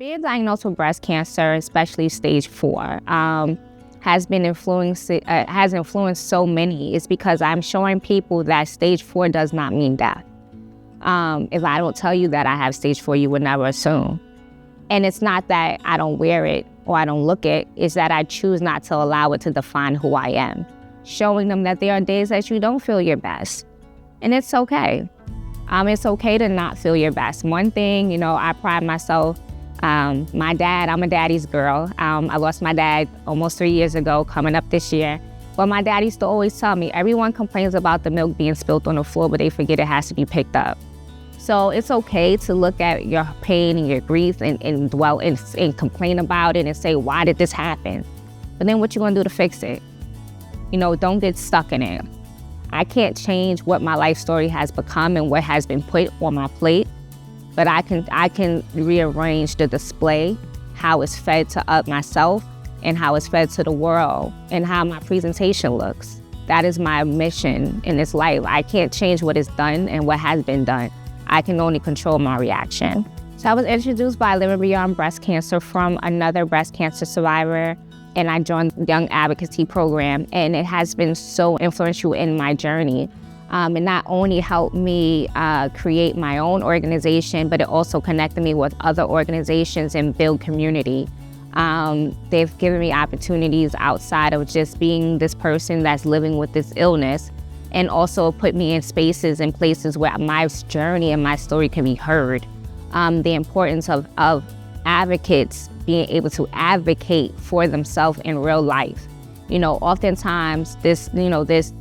Being diagnosed with breast cancer, especially stage 4, has influenced so many. It's because I'm showing people that stage 4 does not mean death. If I don't tell you that I have stage 4, you would never assume. And it's not that I don't wear it or I don't look it, it's that I choose not to allow it to define who I am. Showing them that there are days that you don't feel your best. And it's okay. It's okay to not feel your best. One thing, I pride myself, my dad, I'm a daddy's girl. I lost my dad almost 3 years ago, coming up this year. But my dad used to always tell me, everyone complains about the milk being spilled on the floor, but they forget it has to be picked up. So it's okay to look at your pain and your grief and dwell and complain about it and say, why did this happen? But then what you gonna do to fix it? Don't get stuck in it. I can't change what my life story has become and what has been put on my plate, but I can rearrange the display, how it's fed to myself and how it's fed to the world and how my presentation looks. That is my mission in this life. I can't change what is done and what has been done. I can only control my reaction. So I was introduced by Living Beyond Breast Cancer from another breast cancer survivor, and I joined the Young Advocacy Program, and it has been so influential in my journey. It not only helped me create my own organization, but it also connected me with other organizations and build community. They've given me opportunities outside of just being this person that's living with this illness, and also put me in spaces and places where my journey and my story can be heard. The importance of advocates being able to advocate for themselves in real life. Oftentimes this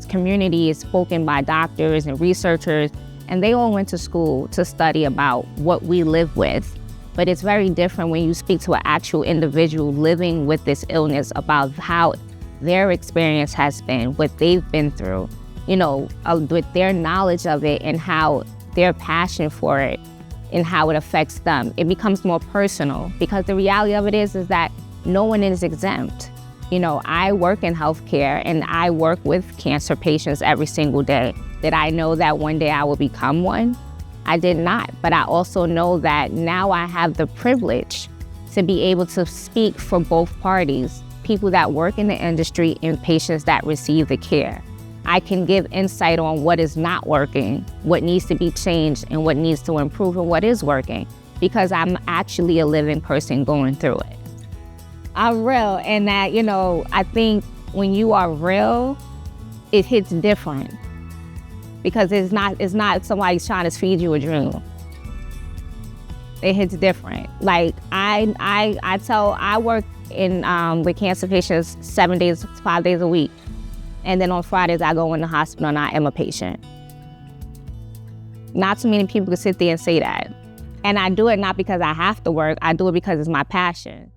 community is spoken by doctors and researchers, and they all went to school to study about what we live with. But it's very different when you speak to an actual individual living with this illness about how their experience has been, what they've been through, with their knowledge of it and how their passion for it and how it affects them. It becomes more personal, because the reality of it is that no one is exempt. I work in healthcare and I work with cancer patients every single day. Did I know that one day I will become one? I did not, but I also know that now I have the privilege to be able to speak for both parties, people that work in the industry and patients that receive the care. I can give insight on what is not working, what needs to be changed, and what needs to improve, and what is working, because I'm actually a living person going through it. I'm real, and that, I think when you are real, it hits different, because it's not somebody trying to feed you a dream. It hits different. Like I work in with cancer patients 5 days a week. And then on Fridays, I go in the hospital and I am a patient. Not too many people can sit there and say that. And I do it not because I have to work, I do it because it's my passion.